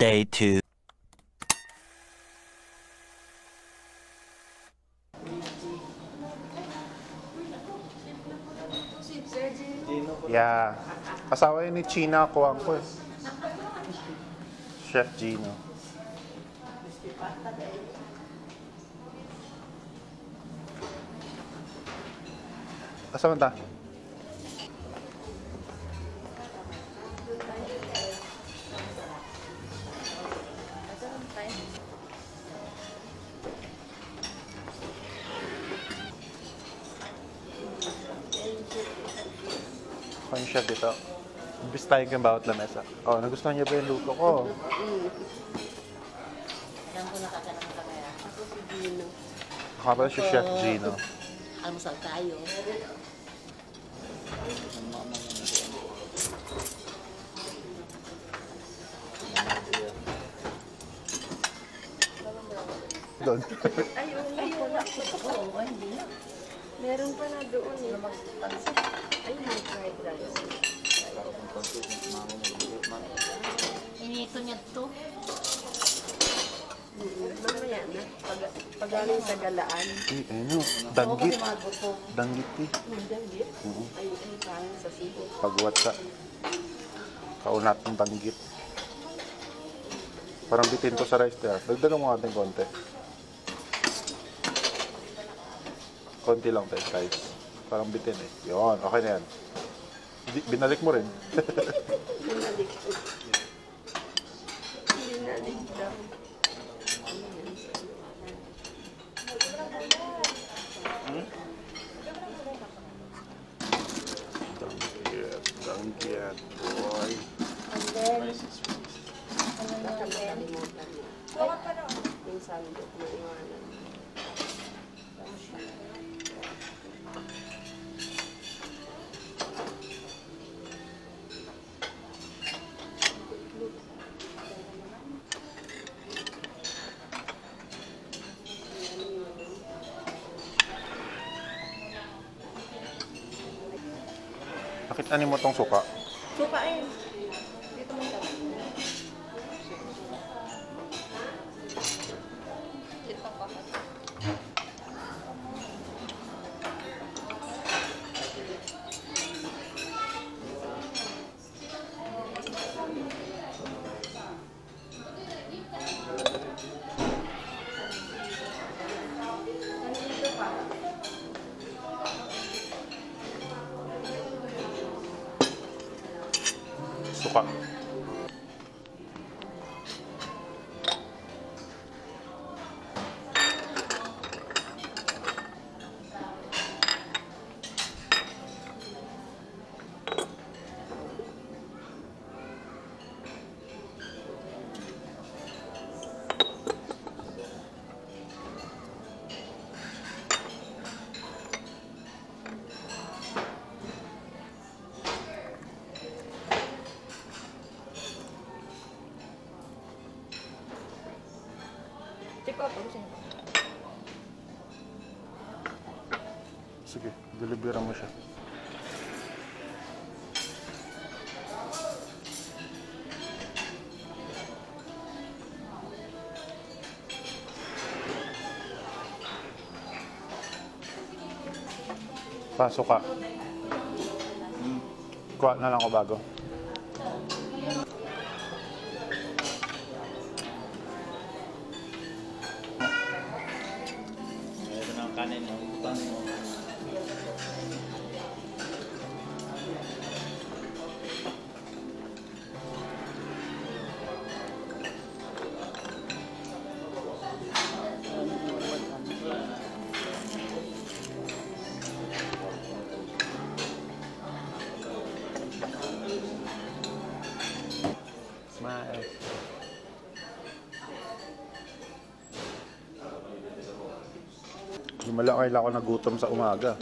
Day 2. Yeah. Asawa yun ni China, kuwang ko eh. Chef Gino. Asawa ta? Kung siya dito. Bis tayo kang bawat lamesa. Oh, nagustuhan niya ba yung luto ko? Alam ko nakakalaman ka kaya. Ako si Gino. Ako pala si Chef Gino. Almusal tayo. Doon. Oo, hindi na. Meron pa na doon eh. Ay, may fried rice. Inito niya to. Mamaya na. Pag galing sa galaan. Eh, ano? Danggit. Mga gusto. Danggit eh. Hindi. Ay, parang sa sibo. Pagwat sa kaunat ng danggit. Parang bitin to sa rice there. Dagdagan mo natin konti. Konti lang tayo guys. Parang bitin eh. Yun, okay na yan. Binalik mo rin. Binalik ko. Binalik daw. Danggit, boy. And then, baka makalimutan mo. Yung sandok na iwanan. Nakita ni mo tong suka. Suka eh. Dito mo daw. Ito pa. Nandito pa. Suka. Check out ako sa'yo. Sige, deliveran mo siya. Pasok ka. Kuha na lang ako bago. Ito ng kanin mo, utang mo. Smile. Lumala kailangan ako nagutom sa umaga.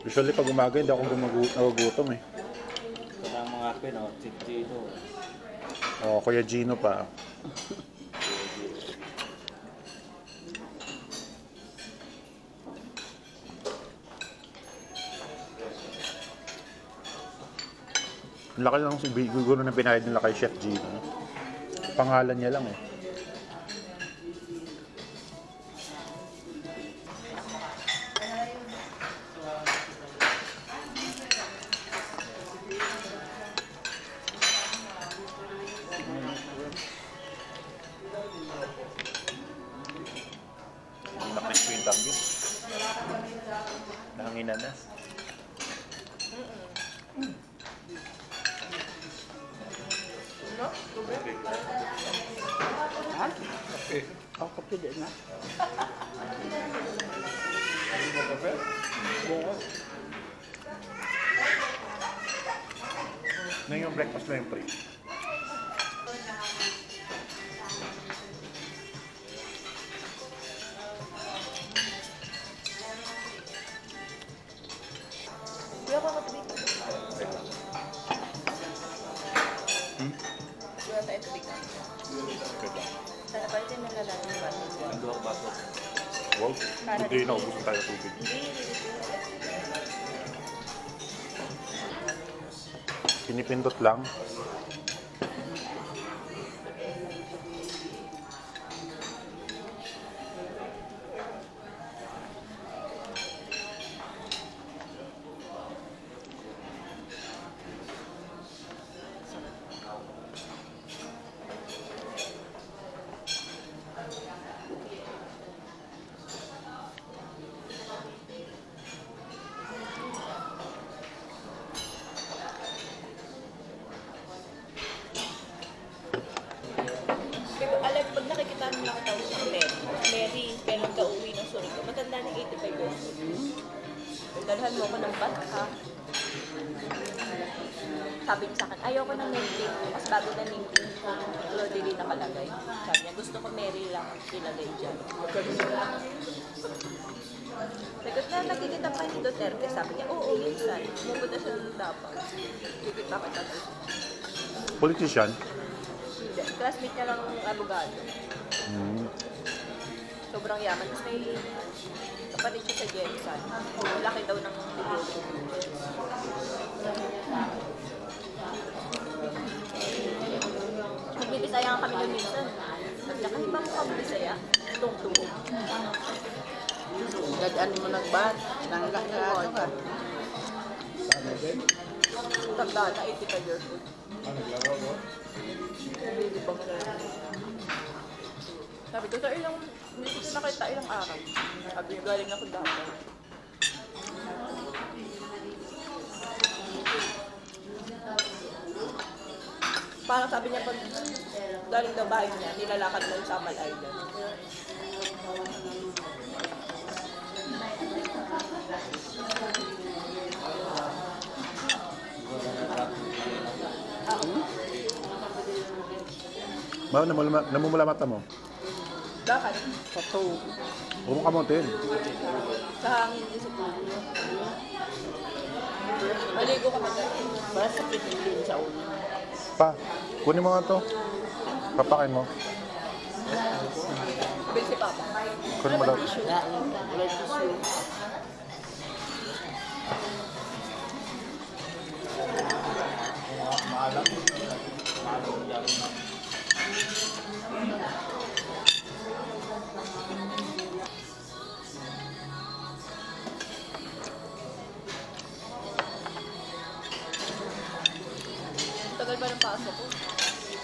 Usually pag umaga hindi ako nagugutom eh. Ito na ang mga pin, oh, Chito. Oh, Kuya Gino pa. Ang laki lang siguro na binayad nila kay Chef Gino. Pangalan niya lang eh. Nakis yung dami. Nanginan na. No? Tubig? Ha? Kape. Oh, kape din na. Na yung breakfast na yung pre. Kuya ko tubig. Kuya tayo tubig na. Sana pa rin nang lalaki ng baso. Ang duwag baso. Wow, hindi na ubus tayo tubig. Pinipindot lang. Pero alam, pag nakikita mo lang tao sa Mary, kailan ka uwi ng Surigao, matanda ng 85 years old. Dalhan mo ko ng bat, ha? Sabi niya sa akin, ayoko ng name, mas bago na name, Rodely nakalagay. Sabi niya, gusto ko Mary lang ilagay dyan. Sagot na, nakikita pa ni Duterte. Sabi niya, oo, minsan. Pumunta siya ng Davao. Kikita ka tatay. Politician? Hindi. Classmate niya lang ng abogado. Sobrang yaman. Tapos may kapatid siya sa Jensen. Laki daw ng negosyo. Nagbibisaya nga kami doon minsan. Nagkakahiba mo kami bisaya. Tungtong. Dadaan mo nagbat. Nangga ka ano ka. Tanda na 85 years old. Nililibang na lang. Sabi ko, sa ilang, hindi ko nakita ilang araw. Sabi ko, galing ako dapat. Parang sabi niya, pag galing daw bahay niya, nilalakad mo sa Samal Island. Ma'am, namumula mata mo. Bakit? Pato. Huwag mo kamutin. Sa hangin din sa puno. Maligo ka maganda. Basta pitilin sa ulo. Pa, kunin mo nga to. Papakain mo. Bill si Papa. Kunin mo daw. Daing ka. Wala tissue. Maalam. Maalam yan. Tagal pa ng pasok ko.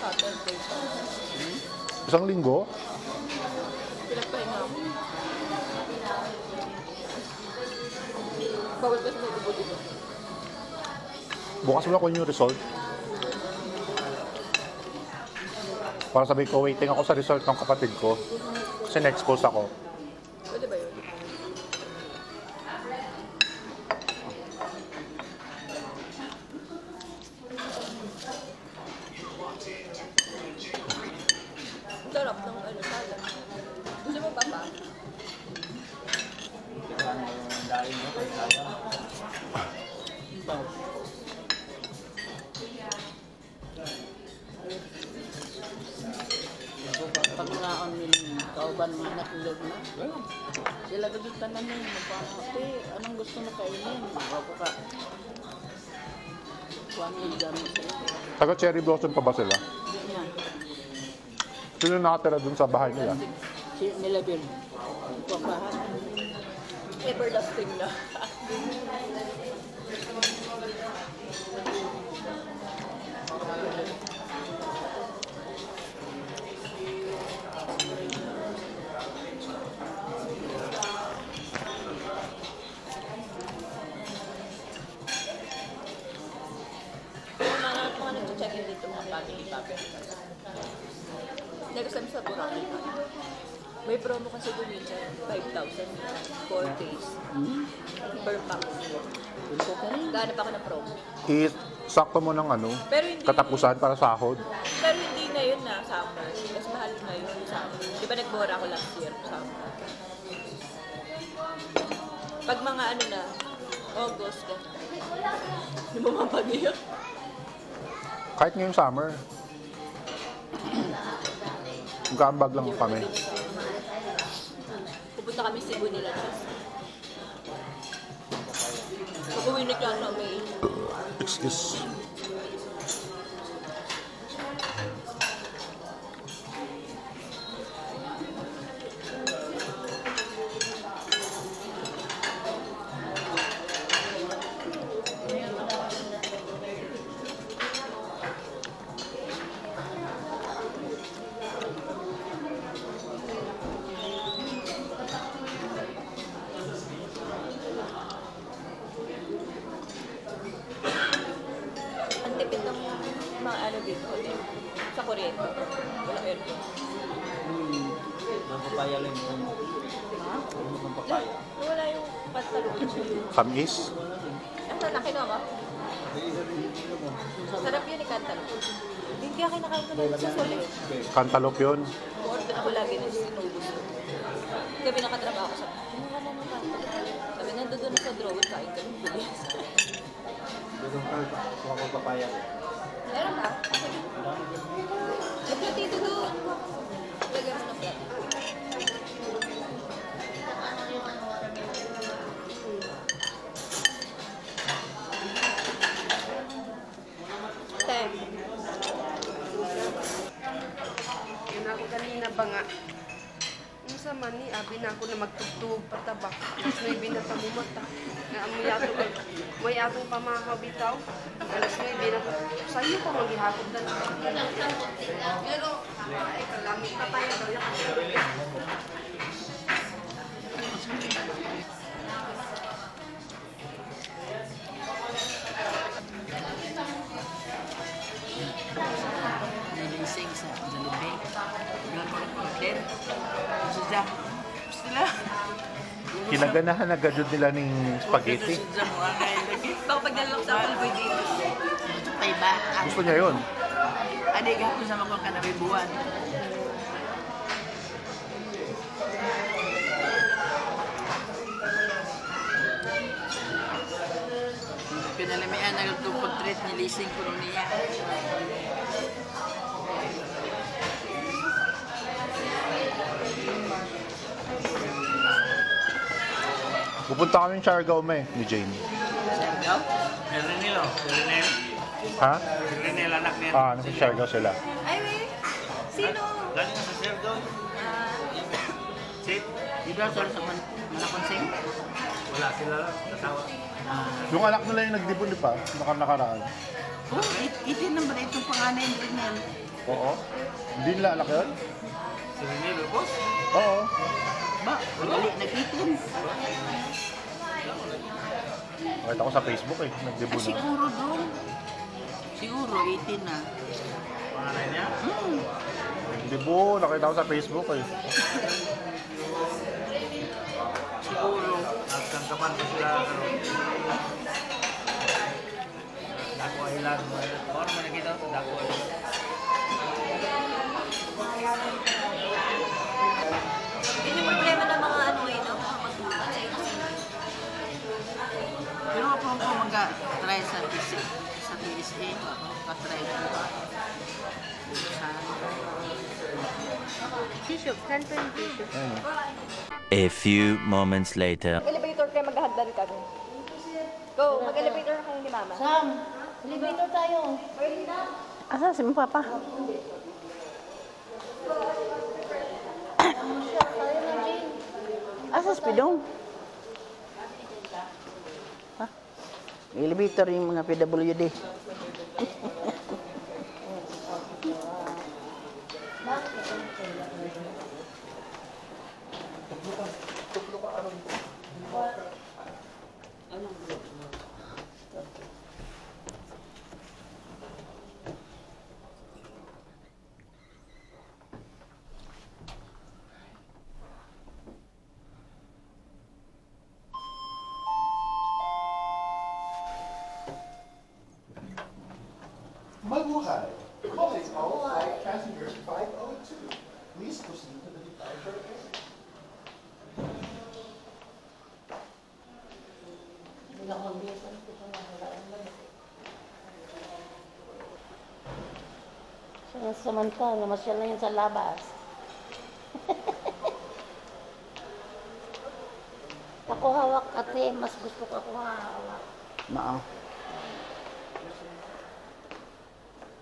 Saturday pa. Isang linggo? Pinagpahinga ako. Bawal kasi may dugo dito. Bukas wala ko yung result. Para sabi ko, waiting ako sa result ng kapatid ko. Kasi na-expose ako. Pwede ba yun? Ang sarap ng ano, salad. Gusto mo pa pa? Kailangan mo yung daing mo. Kailangan. Pag naon min kauban mga nakulog na. Sila gagit ka na min. Magpapate. Anong gusto mo kainin? Ako ka. Kuhan mo dyan mo sila. Taga cherry blossom pa ba sila? Hindi niya. Sino nakatira dun sa bahay nila? Si nila Bill. Papahan. Everlasting na. Mga nag-check-in dito mga family. Nag-asam sa Boracay. May promo kasi doon minsan, 5,000 4 days per pack. Punta ka rin. Ganap ako ng promo. Sakto mo ng ano, Pero hindi, katapusan para sahod. pero hindi ngayon na summer. Mas mahal ngayon summer. Di ba nagbora ako last year summer? Pag mga ano na, August ka. Hindi mo mapag-iyo. Kahit ngayong summer. Magkaambag lang kami. Pupunta kami Cebu nila. Pag-uwi na lang na May. Excuse. Ang tipid ng mga ano dito. Sa kuryente. Walang aircon. Ang papaya lang yung ang papaya. Wala yung pantalon. Kamis? Ang lalaki na ba? Sarap yun ni Cantaloupe. Hindi kaya kinakain ko na sa solid. Cantaloupe yun. Order ako lagi ng sinubos ko. Gabi nakatrabaho ko sa ano ka na ng Cantaloupe? Sabi nandoon sa drawer, kain ka ng bilis. Doon ka, kuha ko papaya. Meron ba? May platito doon. Lagyan mo ng plat. Ten. Yun ako kanina ba nga. Yung sa mani, abi na ako na magtugtog patabak. Mas may binata mo mata. Na may atong pamahaw bitaw. Alas may binata. Sa'yo pa maghihapon na. Pero, ay kalamit pa tayo daw. Nilising sa Zalubay. Then, sila. Sila. Kinaganahan na gadod nila ng spaghetti. Sa mga ngayon lagi. Pag nalok sa Apple dito. Ito pa iba. Gusto niya yun. Adik ako sa mga kanabibuan. Pinalamian na itong portrait ni Lising Coronia. Pupunta kami ng Siargao ni Jane. Siargao? Renelo. Renel. Ha? Renel anak niya. Nasa Siargao sila. Ay, wait. Sino? Galing na sa Siargao. Sit. Di ba sir sa Manakonsing? Wala sila lang. Kasawa. Yung anak nila yung nagdibon di pa, nakaraan. Oh, itin naman itong panganay ni Renel. Oo. Hindi nila anak yun? Si Renel, boss. Oo. Ba, dali, nag-itin. Nakita ko sa Facebook eh, nagdibon na. Siguro doon. Siguro, 18 na. Pangalan niya. Nagdibon, nakita ko sa Facebook eh. Siguro. Nagkangkapan pa sila. Dako Island. Ano man nakita ko? Dako Island. Yun yung problema ng mga ano eh, no? Mga magulang. Pero ako mag-try sa PSA. Mag-try ko. Tissue, saan pa yung tissue? A few moments later. Mag-elevator kayo, maghahagdan kami. Go, mag-elevator na kayo ni Mama. Sam, elevator tayo. Asa si Papa? Asas pidong? Ha? Elevator yung mga PWD. Mabuhay. Calling all flight passengers 502. Please proceed to the departure area. Samantala, masyal na yun sa labas. Ako hawak ate, mas gusto ko ako hawak. Mao.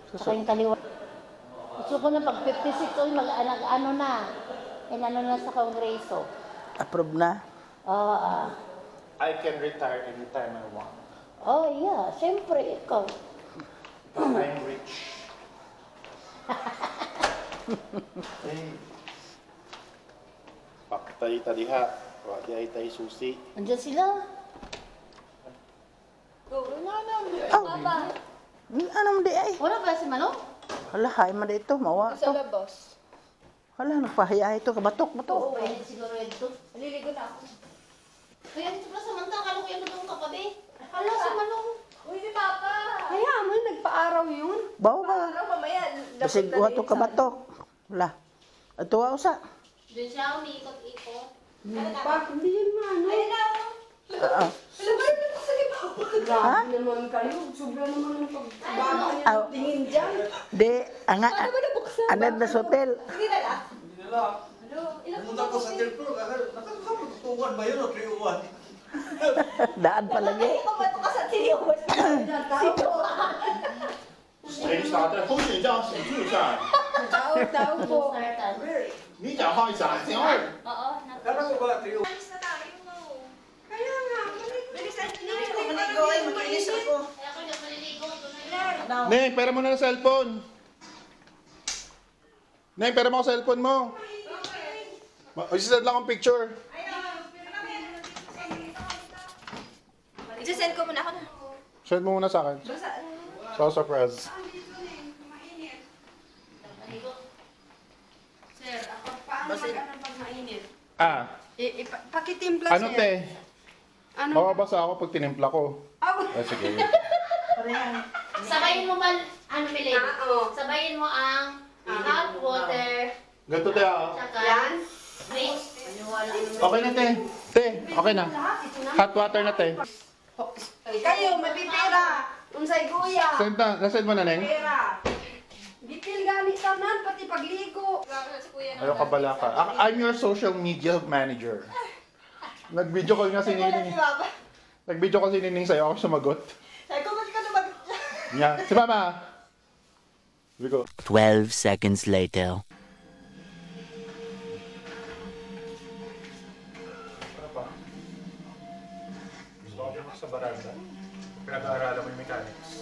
Saka yung kaliwa. Gusto ko na pag 56 oy ano na. Inano na sa kongreso. Approve na. Oo. I can retire anytime I want. Oh, yeah. Siyempre, ikaw. Because I'm rich. Paktay tadiha. Wadi ay tay susi. Andiyan sila. Oh. Ano mo di ay? Wala ba si Manong? Hala, hay man dito, mawa Sa to. labas. Hala, nagpahiya ito, kabatok mo to. Oo, pwede siguro ito. Naliligo na ako. Kaya dito pala samantala, kala ko yung doon kapabi. Hala, si Manong. Uy, si Papa! Kaya mo, nagpa-araw yun. Bawa ba? Araw, mamaya. Basig uwa to kabatok. Hala. Ato usa. Doon siya umiikot-ikot. Bakit hindi yun ano? Ayun na ako. Oo. Alam mo, yun ako sa libaw. Grabe naman kayo. Sobra naman ang pagbago niya Aw. ng tingin dyan. Di, anga, anad na sa hotel. Hindi na lang. Hindi na lang. Pumunta ko sa telepono, nakakatutuwan ba yun o 301? Daan pa lagi. Ay, pamato ka sa tiniwas. Strange natin. 风险这样显著下， Tao po. Startan. 你讲话一下，第二。 Oo. Kala ko ba 301? Alis na tayo mo. Kaya nga, Bilis na. Maligo ay, mag-inis ako. Kaya ako yung maliligo. Doon na yun. Neng, pera mo na ng cellphone. Neng, pera mo ako cellphone mo. Isisend lang akong picture. I-send ko muna ako na. Send mo muna sa akin. So, surprise. Sir, ako paano mag-ano pag mainit? Ah, Pakitimpla ano sir. te? Ano? Mababasa ako pag tinimpla ko. Ako. Ah, sige. Sabayin mo ba, ano Milene? Oo. Sabayin mo ang hot water, Ganito te ah. saka Yan. bleach. Maniwala mo. Okay na te. Te, okay na. Hot water na te. Kayo, mapipira. Unsay guya. Send na. Nasend mo na, Neng? Pera. Bipil gani tanan, pati pagligo. Si Kuya na. Ayaw ka bala ka. I'm your social media manager. Nag-video call nga si Nining. Nag-video call si Nining sa'yo. Ako sumagot. Sabi ko, ba't ka naman? Yeah. Si Mama. We go. 12 seconds later. Ano pa? Gusto ko sa baranda. Pinag-aaralan mo yung mechanics.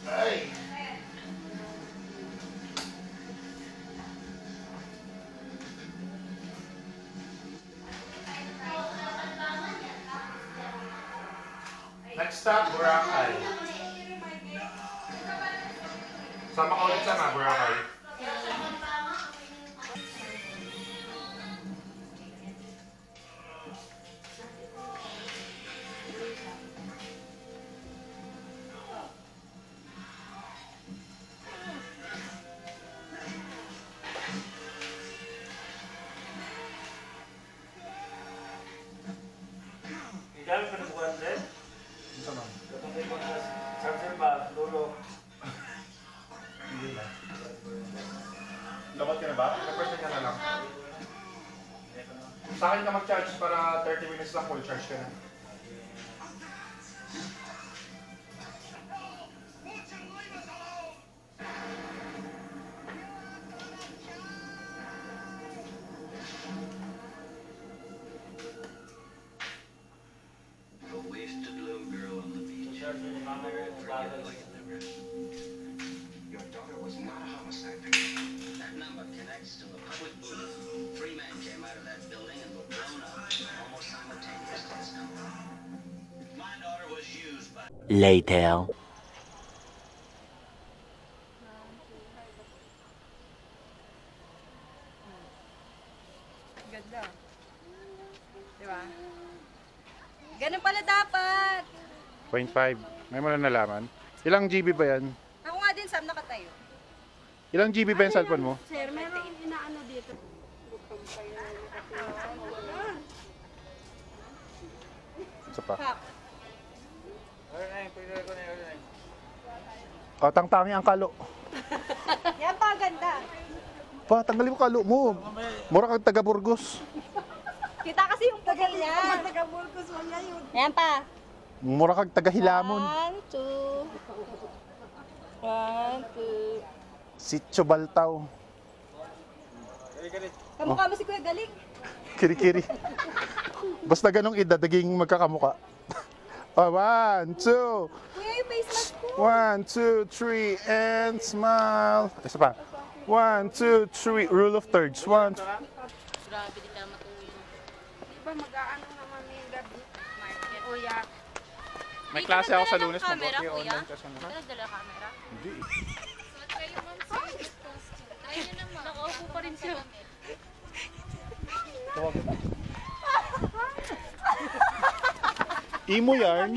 Ay! Next stop, Boracay. Sama ka ulit sama, Boracay. Dami pa nabukan din. Isa man. Katong ko na charger ba, lolo. Hindi na. Lamat ka na ba? Nag-person ka na lang. Sa akin ka mag-charge para 30 minutes lang full charge ka na. Your daughter was not a homicide victim. That number connects to a public booth. 3 men came out of that building and were blown up almost simultaneously. My daughter was used by... Later. Ganda. Diba? Ganun pala dapat. 0.5. May mo na nalaman. Ilang GB ba yan? Ako nga din, Sam, nakatayo. Ilang GB ba yung cellphone mo? Sir, meron inaano dito. Isa pa. Kak. O, tangtangi ang kalo. Yan pa, ganda. Pa, tanggalin mo kalo mo. Mura kang taga Burgos. Kita kasi yung tagal niya. Taga-Burgos mo niya yun. Yan pa. Mura kang taga Hilamon. 1, 2. 1, 2. Sitio Baltaw. Kamukha mo si Kuya Galing. Kiri-kiri. Basta ganong edad, naging magkakamuka. Oh, 1, 2. Kuya, yung face mask ko. 1, 2, 3, and smile. Isa pa. 1, 2, 3. Rule of thirds. 1. Grabe, di ka matulog. Diba mag-aano naman yung gabi? Kuya. May klase ako sa Lunes. Camera, kuya? Mag-online kasi ano. Hindi dala camera. Hindi. Try nyo naman. Nakaupo pa rin siya. Imo yarn.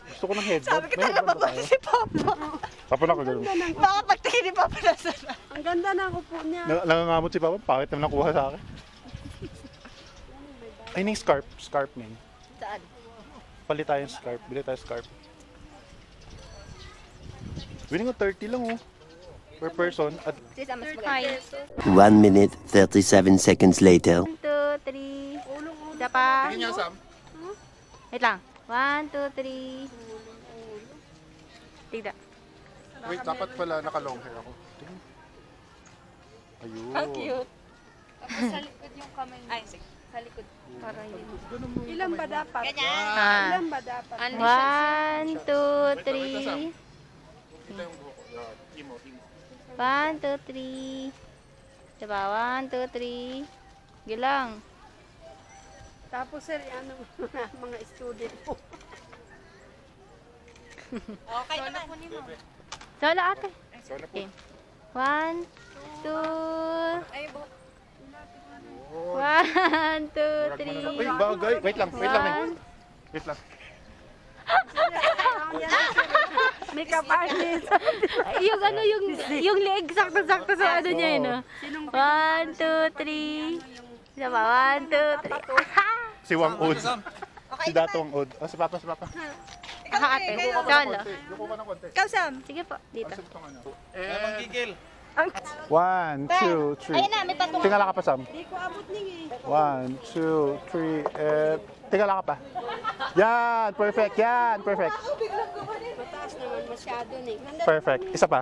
Gusto ko ng headband. Sabi ko May talaga headband ba pa tayo? si Papa. Papa na kagano'n. Baka pagtingin ni Papa nasa na. Ang ganda na upo niya. Nangangamot si Papa. Bakit naman nakuha sa akin? Ay, yung scarf. Scarf na yun. Saan? Palit tayong scarf. Bili tayo scarf. Bili nga 30 lang oh. Per person. At Sis, mas maganda. 1 minute 37 seconds later. 1, 2, 3. Isa pa. tingin niya, Sam. Wait lang. 1, 2, 3. Tigda. Wait, dapat pala naka-long hair ako. Tingin. Ayun. How cute. Sa likod yung kamay mo. Ay, sige. Sa likod. Para yun. Ilan ba dapat? Ganyan. Ilan ba dapat? 1, 2, 3. Kita yung buhok ko. Yan. Imo, imo. 1, 2, 3. Diba? 1, 2, 3. Gilang. Tapos sir, ano, mga student po. Okay naman. Solo ate. Sana po. Okay. 1, 2. Ay, buhok. 1, 2, Uy, 3. bagay. Wait lang. Wait lang. Wait lang. May kapanis. Yung ano, yung leg, sakto-sakto sa ano niya yun. 1, 2, 3. Diba? 1, 2, 3. Si Wang Od. Okay Si Dato Wang Od. Oh, si Papa, si Papa. Ako ate. Solo. Yuko ka ng konti. Ikaw, Sam. Sige po, dito. Asal itong ano. Manggigil. 1, 2, 3. Ayun na, may patungan. Tingala ka pa, Sam. Hindi ko abot ning eh. 1, 2, 3, and... Tingala ka pa. Yan! Perfect! Yan! Perfect! Mataas naman masyado ni. Perfect. Isa pa.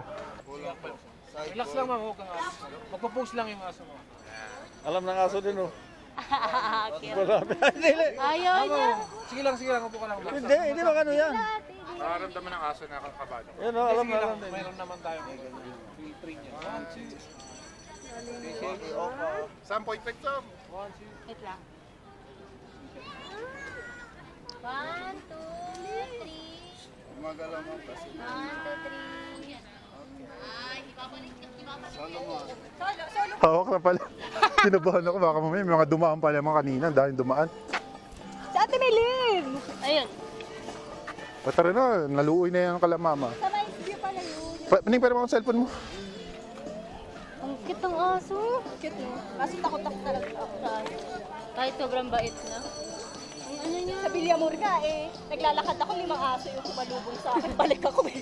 Relax lang, ma'am. Huwag kang aso. Magpo-post lang yung aso mo. Alam ng aso din, oh. Ayaw niya. Sige lang. Upo ka lang. Hindi ba ano yan? Nakaramdaman ng aso na kakabado. Yan o, alam Sige lang. din. Mayroon naman tayong free niya. 1, 2. Sam, point pick, Sam. Wait lang. 1, 2, 3. Gumagalaw mo kasi. 1, 2, 3. Hawak na pala. Kinabahan ako. Baka mamaya may mga dumaan pala mga kanina. Dahil dumaan. Sa Ate Melin. Ayun. O tara na. Naluoy na yan ang kalamama. Sa nice view pala yun. Maning pera mo ang cellphone mo. Ang cute ng aso. Cute no? Kaso takot-takot talaga ako. Kahit sobrang bait na. Ang ano niya. Sa Villamor nga eh. Naglalakad ako, 5 aso yung sumalubong sa akin. Balik ako eh.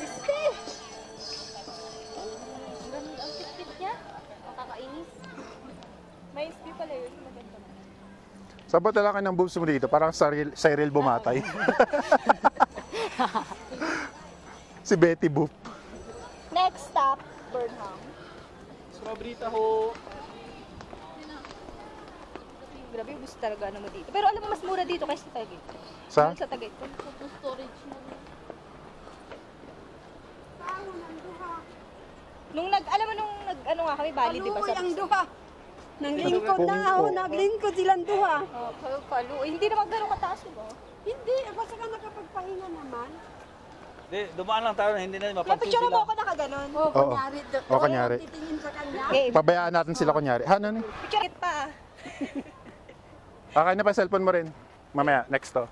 Este! Ang cute niya. Nakakainis. May view pala yun. Maganda. Sabat na lang ng boobs mo dito. Parang Cyril Bumatay. Si Betty Boop. Next stop, Burnham. Strawberry taho. Grabe, gusto talaga mo dito. Pero alam mo, mas mura dito kaysa sa Tagaytay. Sa? Sa Tagaytay. Storage na. Alam mo nung ano nga kami, bali, di ba? Paluoy ang duha. Nang Ano lingkod na ako, naglingkod silang duha. Palu. Hindi naman gano'ng kataas yun, oh. Hindi, basta ka nakapagpahinga naman. Di, dumaan lang tayo na hindi na Kaya mapansin picture mo sila. ako nakaganon. O, kunyari. O, kunyari. Titingin sa kanya. Okay, Pabayaan natin sila kunyari. Ha, ano? picture it pa. Okay na pa cellphone mo rin. Mamaya, next to.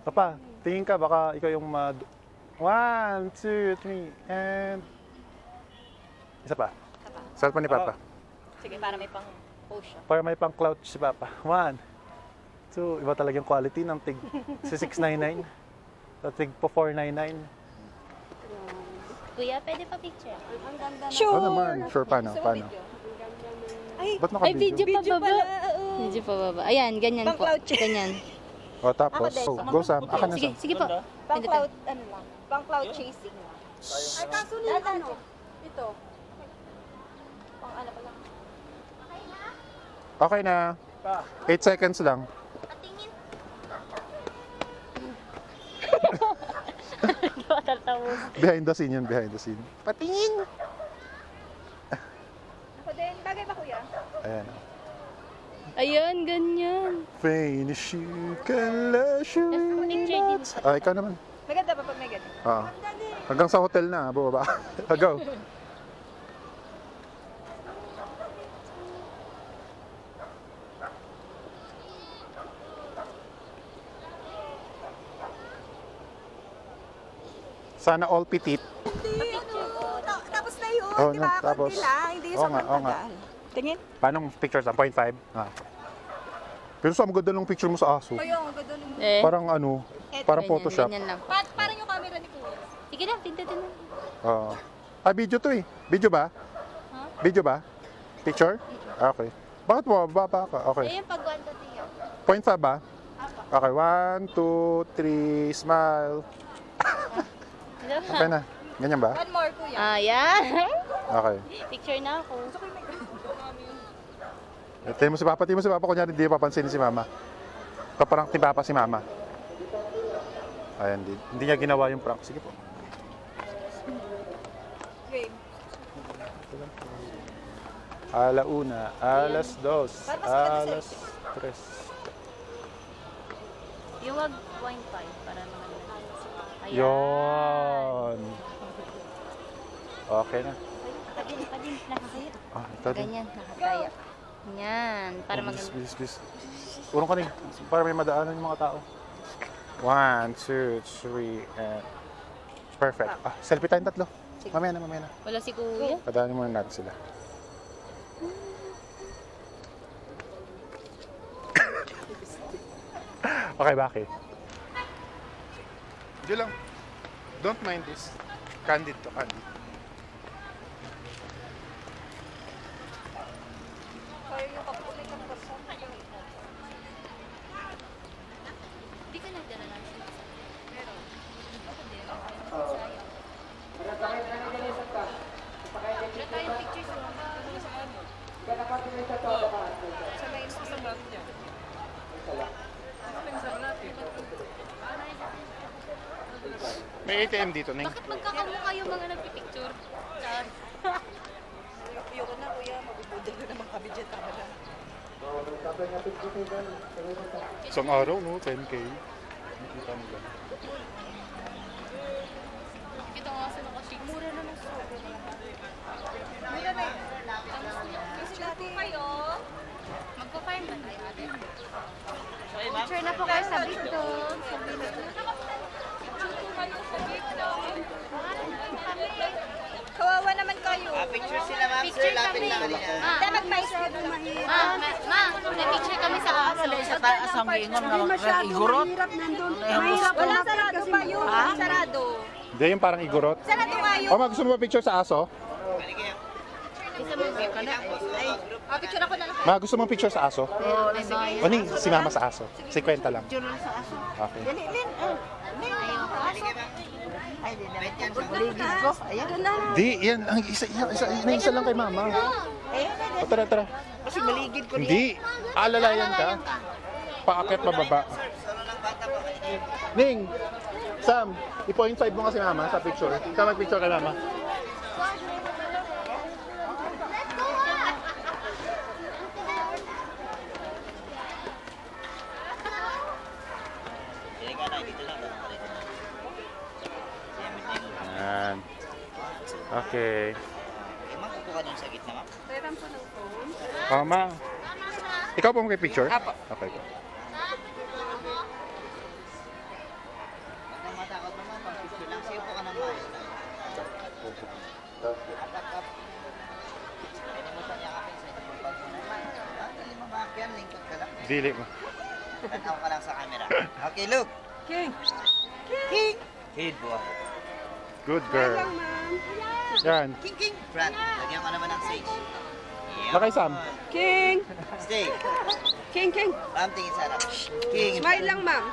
Papa, tingin ka, baka ikaw yung 1, 2, 3, and... Isa pa. Cellphone ni Papa. Sige, para may pang post siya. Para may pang clout si Papa. 1, 2, iba talagang quality ng tig si 699. Sa tig po 499. Kuya, pwede pa picture? Ang ganda na. Sure! Ano naman? Sure, paano? Paano? Ay, Ba't Ay, naka-video? video pa baba. pala. Video pa baba. Ayan, ganyan Pang po. cloud check. Ganyan. O, tapos. Ako din. Go, Sam. Aka na, Sige, Sam. sige po. Pang Pwede cloud, ano lang. Pang cloud chasing lang. Ay, kaso ni ano? Ito. Pang ano pa lang. Okay na. 8 seconds lang. Behind the scene yun, behind the scene. Patingin! Ako din, bagay ba kuya? Ayan. Ayan, ganyan. Finish you can lash you. Picture din. Ah, ikaw naman. Maganda ba pag may ganun? Oo. Hanggang sa hotel na, bumaba. Go. Sana all petite. Tapos na yun, Oh, di ba? tapos. Konti lang, hindi Oo sobrang nga, oo nga. tagal. Tingin? Paano picture sa 0.5? Ah. Pero sa maganda ng picture mo sa aso. Kayo, ang ganda nung... Eh, Parang ano, parang ganyan, Photoshop. Ganyan lang po. Parang yung camera ni kuya. Sige lang, tindatin mo. Oo. Ah, video to eh. Video ba? Video ba? Picture? Ah, okay. Bakit mo? Baba ka. Okay. Ayun, pag 1 to 3 ako. 0.5 ba? Okay, 1, 2, 3, smile. Okay na. Ganyan ba? One more, kuya. Ayan. Okay. Picture na ako. Tingnan mo si Papa, tingnan mo si Papa. Kunyari, hindi papansin si Mama. Ito parang tipapa si Mama. Ayan, hindi niya ginawa yung prank. Sige po. Game. Ala una, alas dos, alas tres. Yung wag 0.5 para naman. Ayan. Yon. Okay na. Padin, nakakaya. Ah, ito din. Ganyan, nakakaya. Yan, para Oh, maganda. please. Urong ka rin. Para may madaanan yung mga tao. 1, 2, 3, and... Perfect. Ah, selfie tayong tatlo. Mamaya na. Wala si kuya. Padaanin muna natin sila. Okay, bakit? Diyan lang. Don't mind this. Candid to candid. Kayo yung kapulit ng person. Hindi ka nagdala ng shoes. Pero, ako din. Wala tayong pictures. Sa may Instagram niya. May ATM dito, Ning. Bakit magkakamukha yung mga nagpipicture? Char. Ayoko na, kuya. Mabibudol na naman kami dyan. Tama na. Isang araw, no? 10K. Nakita mo lang. Kita ko kasi nakashake. Mura naman sa Mira na. Kasi dati kayo. Magpa-farm ba tayo ate? Picture na po kayo sa Bigdog. Kawawa naman kayo. Picture sila, ma'am. Picture kami. Hindi, mag-maestro na lang. May picture kami sa aso. Sa taas ang ingon na igurot. Mahirap nandun. Mahirap Wala, umakit sarado kasi pa yun. Sarado. Hindi, yung parang igorot. Sarado nga yun. O, gusto mo ba picture sa aso? Isa mo ka na. Picture ako na lang. Gusto mo picture sa aso? May bayan. O, Ning, si Mama sa aso. 50 lang. Picture lang sa aso. Okay. Dali, Lin. Ayaw ka. Ay, di naman po. Maligid ko. Ayan. Di, yan. Ang isa lang kay mama. O, tara, tara. Kasi maligid ko Hindi. Alalayan ka. Paakit pababa. Ning! Sam, i-point 5 mo kasi mama sa picture. Ikaw mag-picture kay mama. Yan. Okay. Makukuha ka dun sa gitna, ma'am. Pairam po ng phone. Ma. Ikaw po mag-picture? Apo. Okay. Huwag kang matakot naman, pag-picture lang. Siyo po ka ng maayos lang. Up. Pwede mo sa yakapin sa inyo. Pag mo naman. Dali mo makakyan, lingkot ka lang. Dili mo. Tanaw ka lang sa camera. Okay, look. King. Head buwan. Good girl. Lang, ma'am. Yan. King. Fran, lagyan mo naman ng sage. Nakay Sam. King. Stay. King. Ma'am, tingin sa harap. King. Smile lang, ma'am.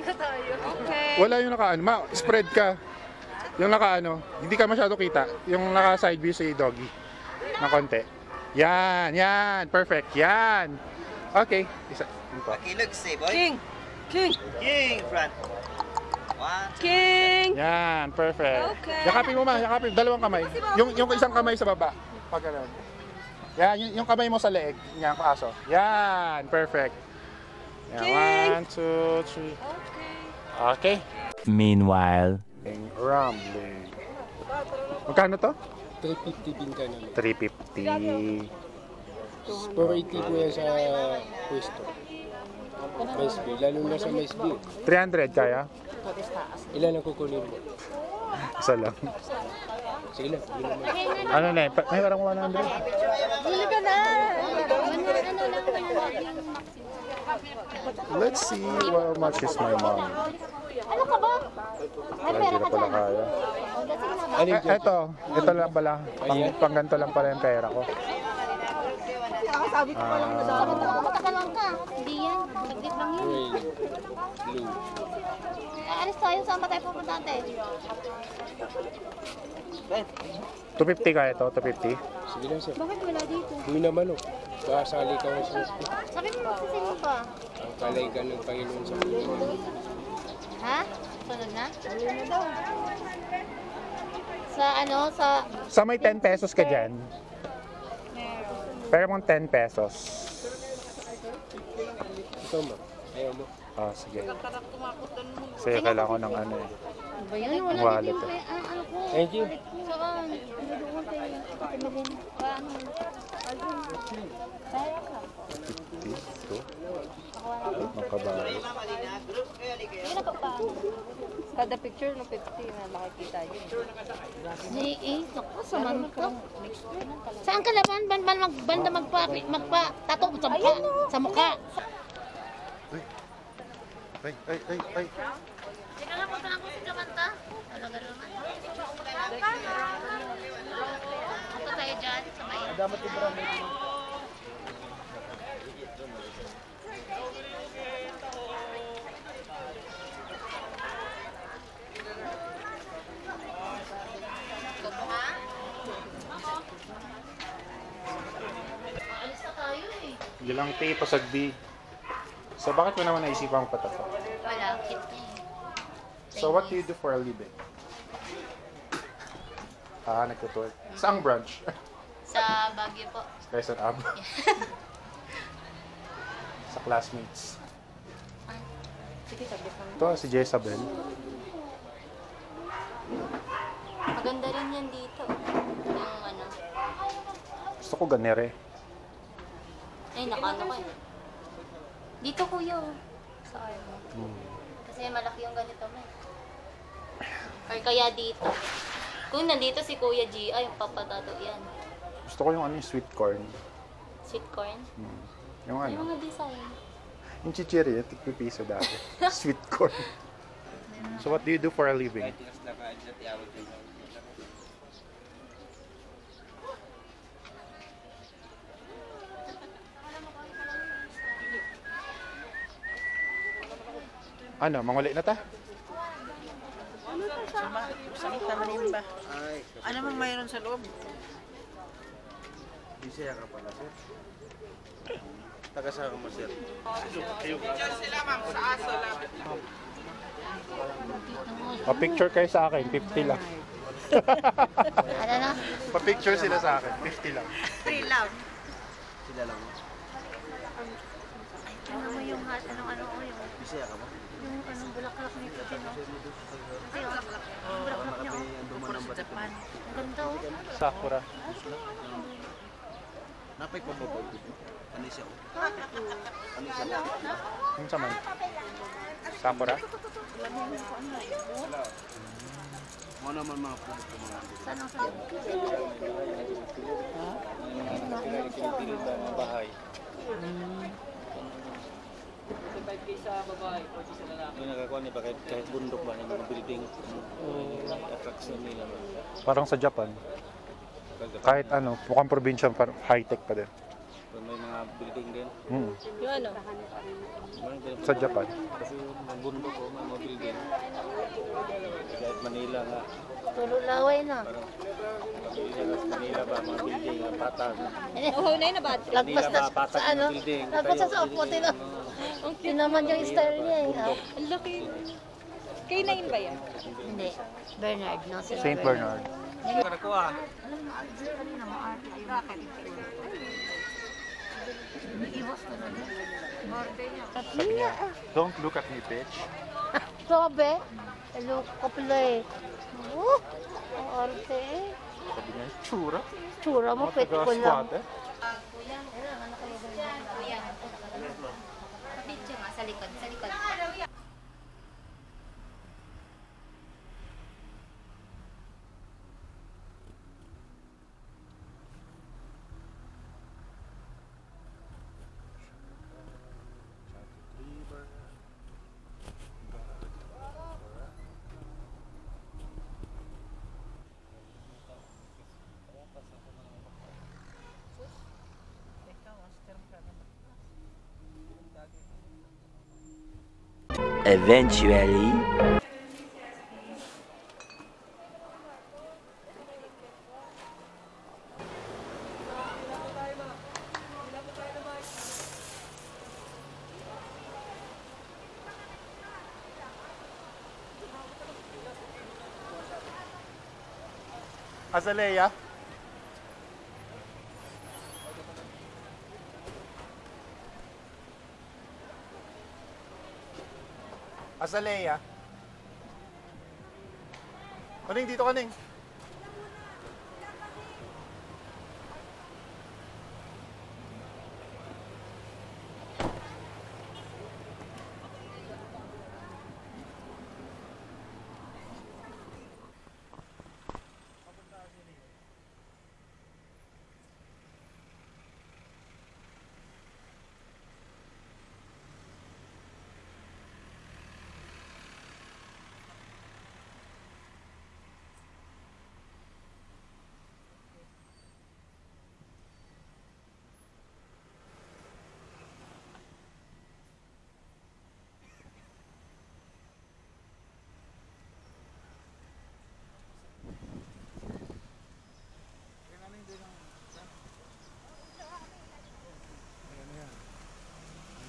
Okay. Wala yung nakaano. Spread ka. Yung nakaano. Hindi ka masyado kita. Yung naka side view si Doggy. Na konti. Yan. Perfect. Yan. Okay. Isa. Yun pa. Okay, look, stay, boy. King. King, Fran. 1, 2, King. Yan. Perfect. Okay. Yakapin mo ma. Yakapin. Dalawang kamay. Yung isang kamay sa baba. Pag ganun. Yan. Yung kamay mo sa leeg. Yan. Paaso. Yan. Perfect. Yan. 1, 2, 3. Okay. Meanwhile. Rumbling. Magkano to? 350 binta namin. 350. 480 po yan sa pwesto. Mais B, lalo na sa Mais B. 300 kaya? Ilan ang kukunin mo? Isa lang. Sige lang, yun naman. Ano na eh? May parang 100. Huli ka na! Let's see how much is my mom. Ano ka ba? May Hindi pera na ka pala dyan. kaya. Alin dyan? Ito lang pala. Pang ganito lang pala yung pera ko. Sabi ko pa lang na dapat matakalan ka. Hindi yan. Saglit lang yun. Green, blue. Alis tayo. Saan ba tayo pupunta natin? 250 kaya to? 250? Sige lang sir. Bakit wala dito? Uy naman o. Kasali ka sa Mais B. Sabi mo magsisingo pa. Ang kalay ka ng Panginoon sa Pilipinas. Ha? Sunod na? na daw. Sa ano? Sa may 10 pesos ka dyan. Pero mong 10 pesos. Ito mo. Ayaw mo. Ah, sige. Sige, kailangan ko ng ano eh. Ano ba yan? Wala Wallet dito eh. yung ano ko. Thank you. Saan? Doon tayo. Pagkabilin. Paano? Kaya ka. 50 to. Makabayo. Hindi na pa paano. Kada picture no 50 na makikita yun. Naku, saman ka. Saan ka laban? Banda magpa-tato sa mukha. Sa mukha. Ay. Hindi ka lang punta lang ko sa Jamanta. Talaga naman. Punta tayo dyan sa bayan. Alis na tayo eh. Gilang T, pasag D. So, bakit mo naman naisipan ko patato? Wala, kit na eh. So, what do you do for a living? Nagtutour. Saang branch? Sa Baguio po. Quezon Ab. Sa classmates. Sige, saglit lang. Ito, si Jezabel. Maganda rin yan dito. Yung ano. Gusto ko ganere. Ay, nakano ko eh. Dito kuya. Sa armo. Kasi malaki yung ganito mo. Or kaya dito. Kung nandito si Kuya G, ay, papatato yan. Gusto ko yung ano yung sweet corn. Sweet corn. Yung May ano. mga design. Yung chichiri, yung tigpipiso dati. Sweet corn. So what do you do for a living? Ano, manguli na ta? Ano Saan tamanin ba? Ano mang mayroon sa loob? Bisaya ka pala, sir. Taga-saan mo, sir? Pa-picture kayo sa akin, 50 lang. Ano na? Pa-picture sila sa akin, 50 lang. Free love. Sila lang. Ano mo yung hat? Anong yung... Bisaya ka ba? Yung anong bulaklak nito din, no? Kasi yung bulaklak niya, oh. Japan. Ang ganda, oh. Sakura. Napay pa ba dito? Ano siya? Yung sa man? Sakura? Mga naman mga produkto mga Saan ang saan? Pinipili sa bahay. Yung nakakuha niya ba kahit bundok ba ng mga building, attraction nila ba? Parang sa Japan. Kahit ano, mukhang probinsya, high-tech pa din. May mga building din. Yung ano? Sa Japan. Kasi mga bundok o mga building. Kahit Manila nga. Tulo laway na. Manila ba, mga building, patag. Uhunay na ba? Lagpas na patag sa ano? building. Lagpas na sa upo, Yun naman yung style niya, eh. Ah. Ang laki. K9 ba yan? Hindi. Bernard, no? Si Saint Bernard. Karakuha. Sabi niya, don't look at me, bitch. Grabe. Hello, kapila eh. Ang arte eh. Sabi niya, tsura. Tsura mo, Mga pwede ko lang. taga-squat eh. Kuya, ano kayo ba? Kuya. Kapityo nga, sa likod, sa likod. Eventually. Azalea. Azalea. Kaning, dito kaning.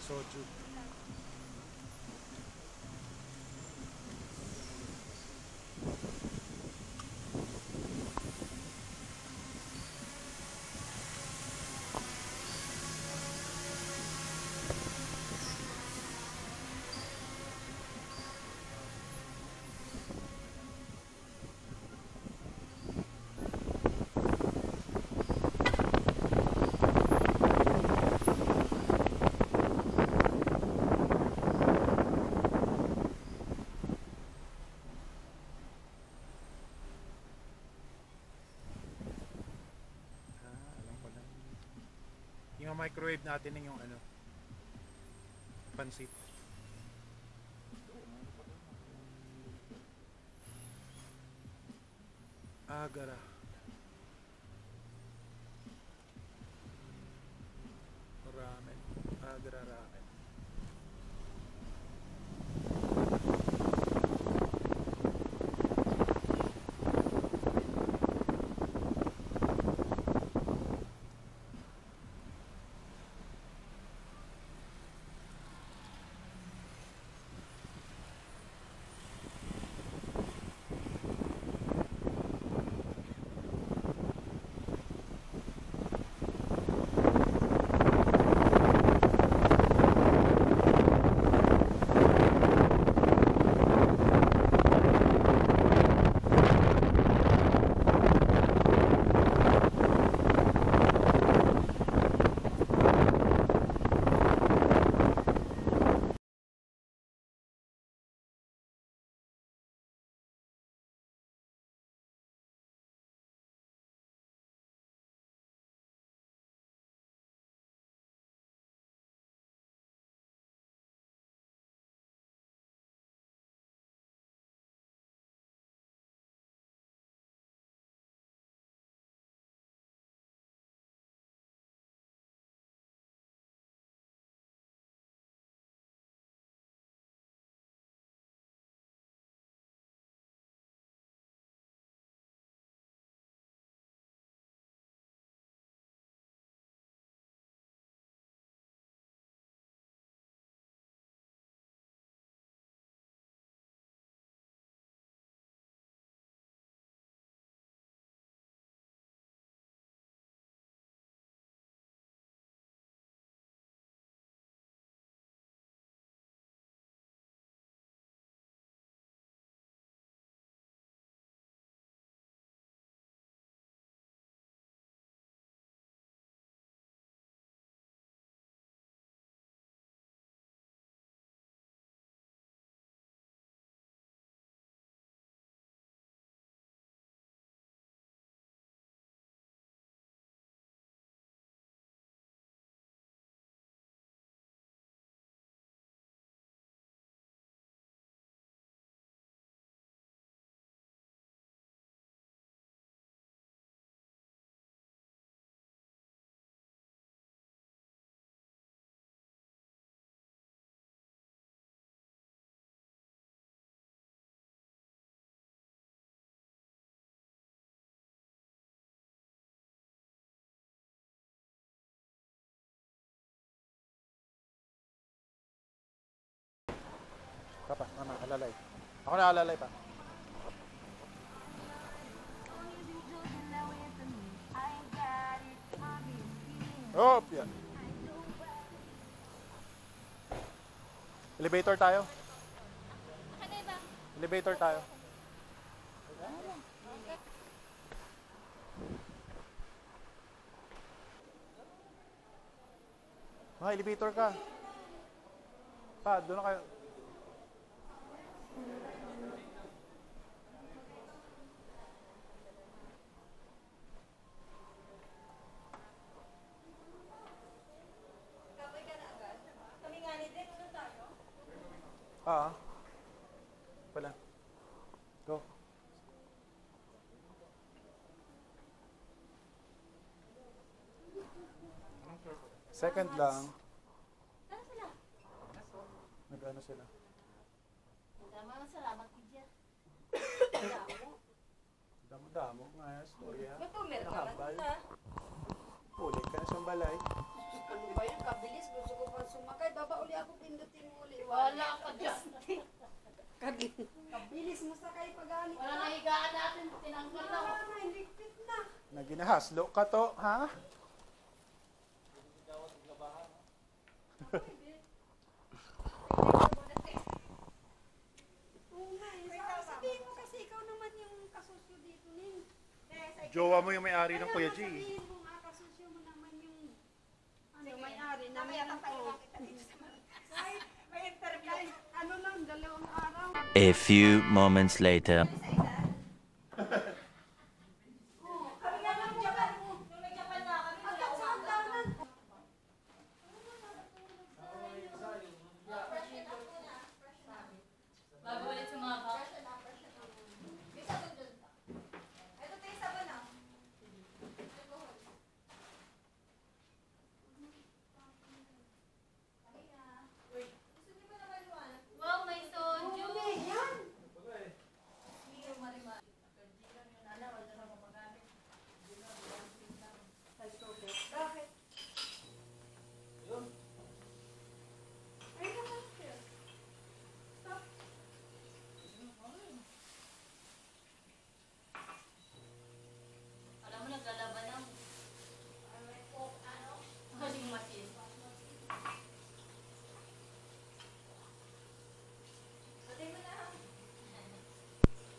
Soju. Yung microwave natin yung ano, pansit. Agara. Ramen. Agara ramen. Lalay. Ako na lalay pa. Hop! Yan. Elevator tayo. Elevator tayo. Elevator ka. Pa, doon na kayo. Wala. Go. Second lang. Nag-ano sila? Salamat, Pidya. Damo-damo nga yung storya. Ba't meron ka Habal. na? Ulit ka na sa balay. Ano ba yung kabilis? Gusto ko pa sumakay. Baba uli ako, pindutin mo uli. Wala ka dyan. Kabilis mo sakay pag-alit. Wala na higaan natin. Tinanggal na. Wala na, iligpit na. Naginahaslo ka to, ha? Sabihin mo kasi ikaw naman yung kasusyo dito nin. Jowa mo yung may-ari ng Kuya G. Sabihin mo nga kasusyo mo naman yung may-ari na meron ko. May interview. Ano lang, 2 araw. A few moments later. Wow, may soju. Alam mo, naglalaban ng maling machine.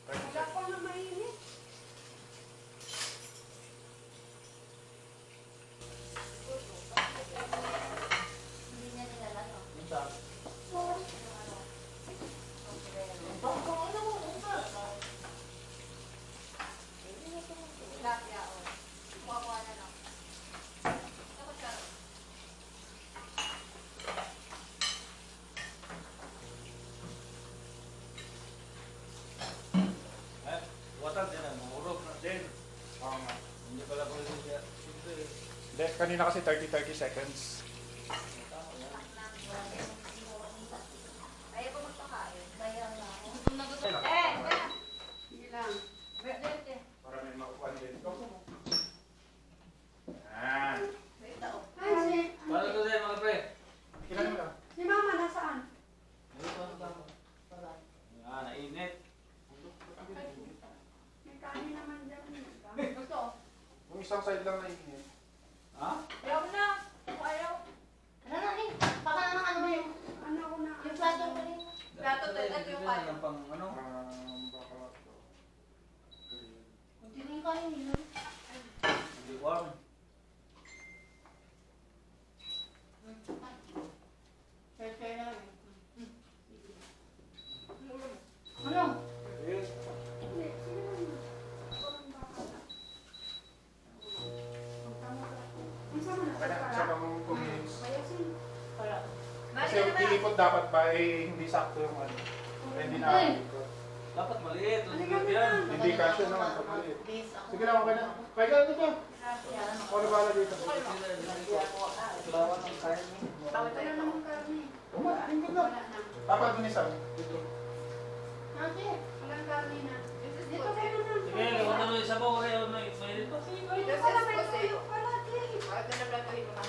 Wala pa na mainit. Hindi niya nilalaro. Kuha-kuha na lang. Water din ang mahurog na din. Oo nga. Hindi pala po siya. Hindi, kanina kasi 30 seconds. Kaya pa magpakain. Kaya nga. Gutom na gutom. Sige lang. Para may makukuha din. Yan. Ay, Paano to din mga pre? Ilan mo lang? si Mama nasaan? Nainit. May kanin naman dyan. Yung isang side lang na init. Ha? Ayaw na. Ayaw. Ano na rin? Baka naman ano yung Ano ko na? plato ko rin. Plato talaga yung kanin. Ang pang ano? Baka... Hindi rin kanin yun. Hindi warm. Share na rin. Ano? Okay na, isa pang 2 minutes. Wala. Kasi yung ilipot dapat ba eh, hindi sakto yung ano. Hindi na ilipot. Dapat maliit. Halika na. Yan. Hindi kasya naman pag maliit. Please, ako. Sige lang, okay na. Pwede ka dito. Ako na bahala dito. Kailangan ng kain mo. Wala namang karne. Ang ganda. Dapat dun isa. Dito. Ate. Walang karne na. Dito kayo na. Sige, kung ano yung sabaw kayo, may dito. Dito pala may tuyo pala. Ito na platohin mo na.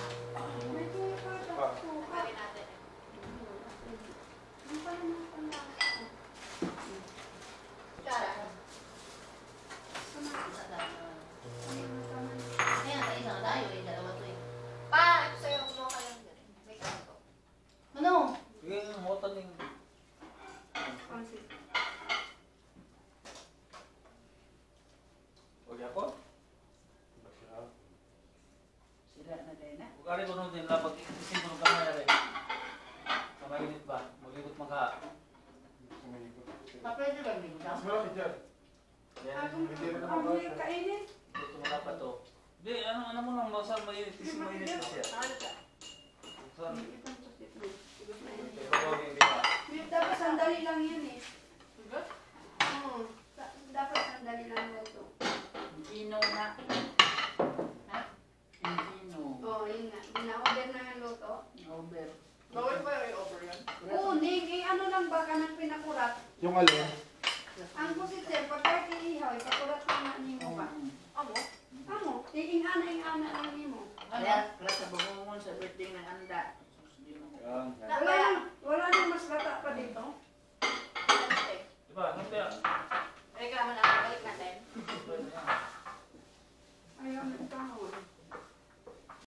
May tuyo pala. Ah. Suka. Kain natin. Ang pala ng panlasa. Kari ko nung din lapag isin ko nung kamay rin. Kamainit ba? Magligot maka. Pwede lang din ka. Malaki dyan. Ano yung kainin? Dito mo dapat to. Di, ano mo nang masal mainit. Kasi mainit na siya. Saan? Dapat sandali lang yan eh. Oo. Dapat sandali lang ito. Gino na. Ha? Gino. Oo, yun nga. Gina-order na ang luto. Over. Bawal pa yung over yan? Oo, ano lang ba ka ng pinakurat? Yung alin? Ang positive, pagka iihaw, ipakurat na nimo ba? Amo? Amo, iingana lang nimo. Kaya, sa bagungon sa birthday